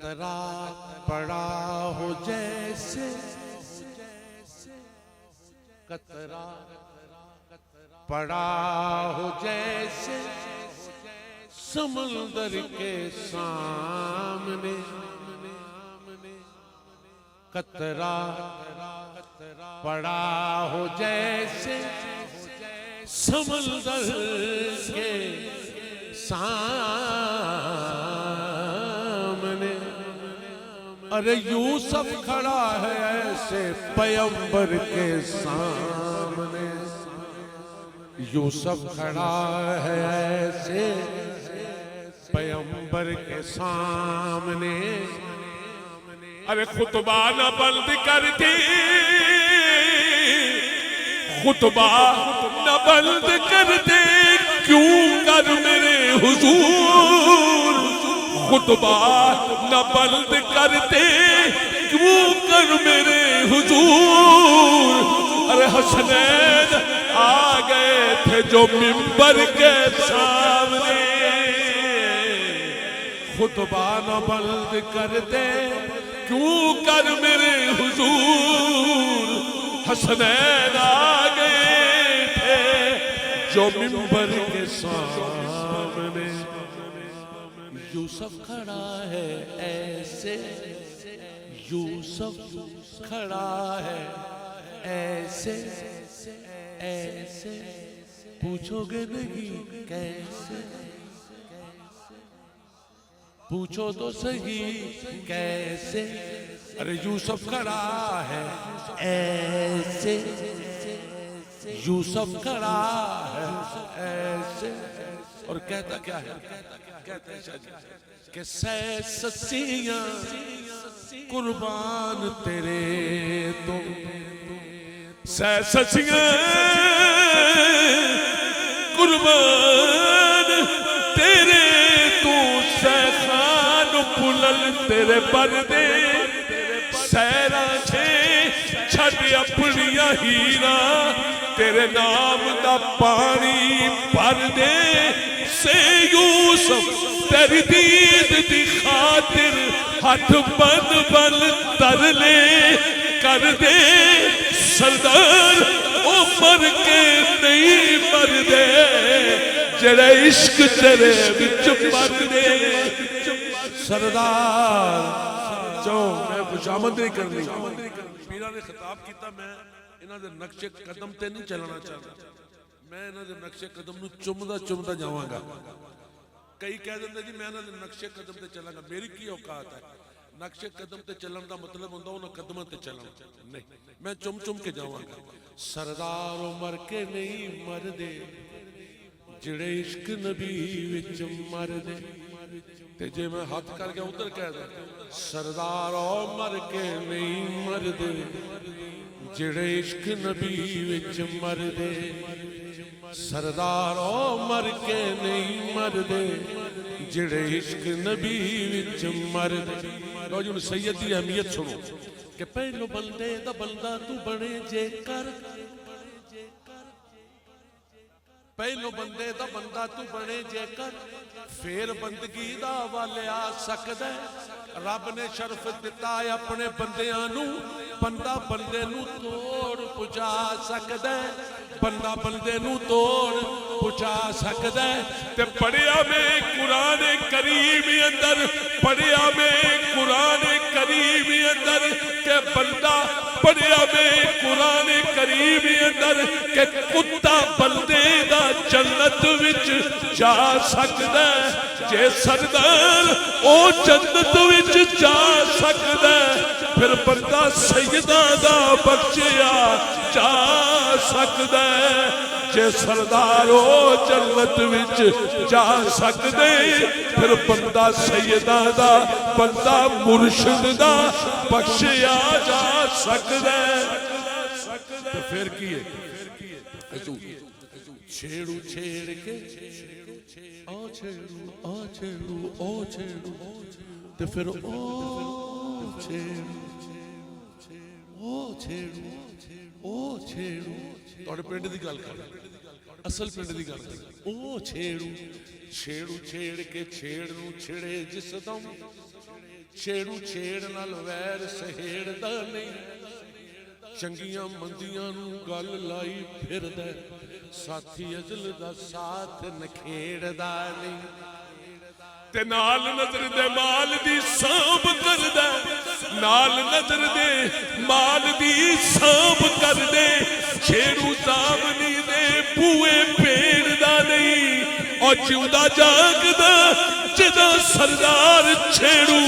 कतरा पड़ा हो जैसे, कतरा पड़ा हो जैसे समुंदर के सामने, कतरा पड़ा हो जैसे समुंदर के सामने। अरे यूसुफ खड़ा है ऐसे पैगंबर के सामने, यूसुफ खड़ा है ऐसे पैगंबर के सामने। अरे खुतबा न बंद करती, खुतबा न बंद कर दे क्यों कर मेरे हुजूर, खुतबा न बंद करते क्यों कर मेरे हुजूर। अरे हसनैन आ गए थे जो मिंबर के सामने, खुतबा न बंद करते क्यों कर मेरे हुजूर। हसनैन आ गए थे जो मिंबर के सामने। यूसुफ खड़ा है ऐसे, यूसुफ खड़ा है ऐसे ऐसे, पूछोगे नहीं कैसे, पूछो तो सही कैसे। अरे यूसुफ खड़ा है ऐसे, यूसुफ खड़ा है ऐसे, और कहता क्या है, कहते हैं कि सै ससियां कुर्बान तेरे तो, सै ससियां कुर्बान तेरे तो, सैखान पुलल तेरे पर्दे, सैरा छे छड़ अपनिया हीरा तेरे नाम दा पानी भर दे। से यूसुफ तेरी दीद दी खातिर हाथ बन बन तरले कर दे। सरदार ओ मर के नहीं मर दे, जेड़े इश्क तेरे विच मर दे। सरदार जो मैं खुशामद नहीं करनी, पीरा ने खिताब किया, मैं इन्हां दे नक्शे कदम ते नहीं चलना चाहता, मैं इन्हां दे नक्शे कदम नूं चुमदा चुमदा जावांगा। कई कह देंगे जी मैं इन्हां दे नक्शे कदम ते चलांगा, मेरी की औकात है। नक्शे कदम ते चलण दा मतलब हुंदा उन्हां कदमां ते चलना, नहीं मैं चुम चुम के जावांगा। सरदार मर के नहीं मरदे, जिहड़े इश्क नबी विच मरदे। ते जे मैं हाथ करके उधर कह दा, सरदार मर के नहीं मरदे, जिहड़े इश्क नबी विच मरदे। सरदार मर के नहीं मरदे, जिहड़े इश्क नबी विच मरदे। लो जी सैयद की अहमियत सुनो कि पहलो बंदे दा बंदा तू बने जेकर, पहलो बंदे दा बंदा तू बने जेकर, फिर बंदगी दा वाले आ सकदा। रब ने शर्फ दिता है अपने बंदियां नू, बंदा बंदे नू तोड़ पहुंचा सकदा, बंदा बंदे नू तोड़ पहुंचा सकदा। ते पढ़िया में कुरान करीम अंदर, पढ़िया में कुरान करीम अंदर के बंदा, पढ़िया में कुरान करीम अंदर के कुत्ता बंदे दा जन्नत विच जा सकदा। जे सरदार ओ जन्नत विच जा सकदा, फिर बंदा सैयदा दा बख्शिया जा सकदा। जे सरदार ओ जन्नत विच जा सकदे, फिर बंदा सैयदा दा, बंदा मुर्शिद दा बख्शिया जा सकदा। तो फिर की है, छेड़ू छेड़ के ओ छेड़ू ओ छेड़ू ओ छेड़ू, तो फिर ओ छेड़ू ओ छेड़ू ओ छेड़ू। तुहाडे पिंड दी गल कर, असल पिंड दी गल कर। ओ छेड़ू छेड़ू छेड़ के छेड़ नूं छिड़े जिस दम, छेड़ू छेड़ नाल वैर सहेड़दा नहीं, चंगियां मंदियां नू गल लाई फिरदा, साथी अजल दा साथ नखेड़दा नहीं। ते नाल नजर दे माल दी सांभ करदा, नाल नजर दे माल दी सांभ करदे, छेड़ू सावनी दे बूए पेड़दा नहीं। और जिंदा जागदा जिदा सरदार छेड़ू,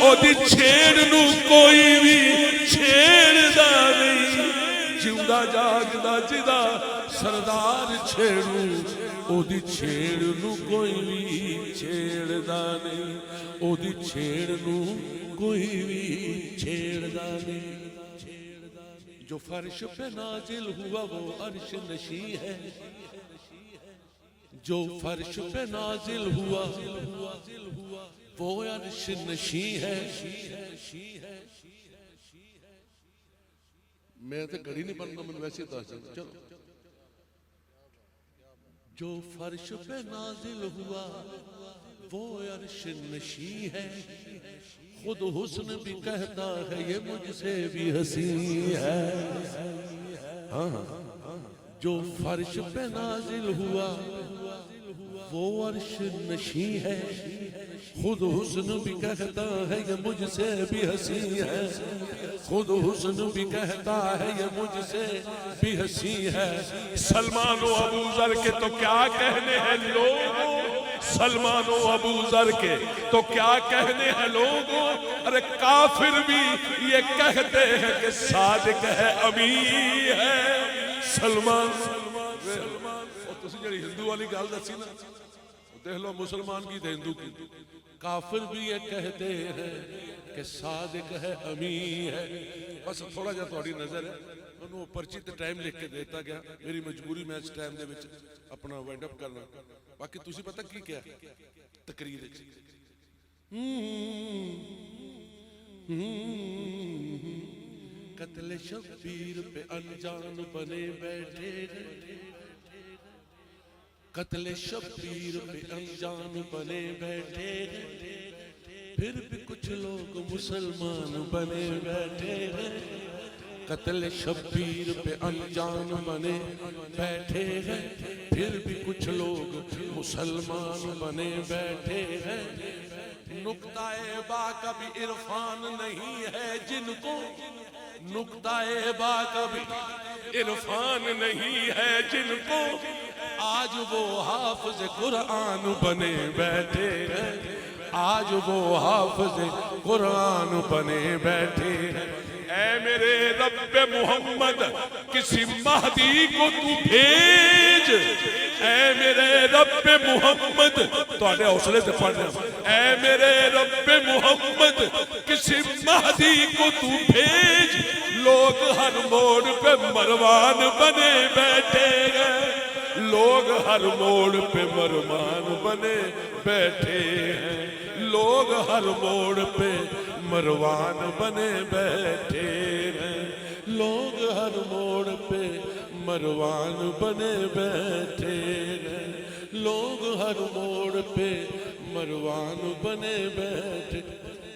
ओदी छेड़ नू कोई भी छेड़दा नहीं। जिंदा जागदा जिदा सरदार छेड़ू, ओदी छेड़ नू कोई भी छेड़दा नहीं, ओदी छेड़ नू कोई भी छेड़दा नहीं। जो फर्श पे नाजिल हुआ वो अर्श नशी है, जो फर्श पे नाजिल हुआ वो अर्श नशी है। मैं तो घड़ी नहीं बनना, मैं वैसे दस चलो। जो फर्श पे नाजिल हुआ वो अर्श नशी है, खुद हुस्न भी कहता है ये मुझसे भी हंसी है। हाँ, जो फर्श पे नाजिल हुआ वो अर्श नशी है, खुद हुस्न भी कहता है ये मुझसे भी हंसी है, खुद हुस्न भी कहता है ये मुझसे भी हंसी है। सलमान व अबू जर के तो क्या कहने हैं लोगों, सलमान व अबू जर के तो क्या कहने हैं लोगों। अरे काफिर भी ये कहते हैं कि सादिक है, अमी है सलमान। जी हिंदू वाली गल दसी ना, देख लो मुसलमान की तो हिंदू की। काफिर भी ये कहते हैं कि सादिक है, अमी है। बस थोड़ा जा थोड़ी नजर है, मैं पर्ची ते टाइम लिख के देता गया, मेरी मजबूरी मैं इस टाइम दे विच अपना वाइंड अप करना। बाकी तुसी पता की क्या तकरीर कत्ले शब्बीर पे अनजान बने बैठे, कत्ले शब्बीर पे अनजान बने बैठे, फिर भी कुछ लोग मुसलमान बने बैठे हैं। कत्ले शब्बीर पे अनजान बने बैठे हैं, फिर भी कुछ लोग मुसलमान बने बैठे हैं। नुक्ताए बा कभी इरफान नहीं है जिनको, नुक्ताए बा कभी इरफान नहीं है जिनको, आज वो हाफिज कुरान बने बैठे हैं, आज वो हाफिज कुरान बने बैठे हैं। ऐ मेरे रब्बे मोहम्मद किसी महदी को तू भेज, ऐ मेरे रब्बे मोहम्मद तुहाडे हौसले से पढ़ रहा, ऐ मेरे रब्बे मोहम्मद किसी महदी को तू भेज। लोग हर मोड़ पे मरवान बने बैठे हैं, लोग हर मोड़ पे मरवान बने बैठे हैं, लोग हर मोड़ पे मरवान बने बैठे हैं, लोग हर मोड़ पे मरवान बने बैठे हैं, लोग हर मोड़ पे मरवान बने बैठे।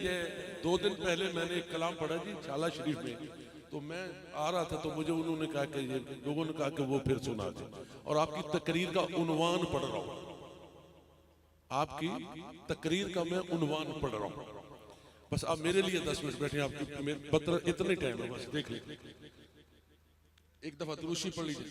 ये 2 दिन पहले मैंने एक कलाम पढ़ा जी शाला शरीफ में, तो मैं आ रहा था तो मुझे उन्होंने कहा कि ये लोगों ने कहा कि वो फिर सुना दे, और आपकी तकरीर का उन्वान पढ़ रहा हूं, आपकी तकरीर का मैं उन्वान पढ़ रहा हूं। बस आप मेरे लिए 10 मिनट बैठे, आपकी पत्र इतने टाइम है, बस देख लीजिए। एक दफा दुरूशी पढ़ लीजिए।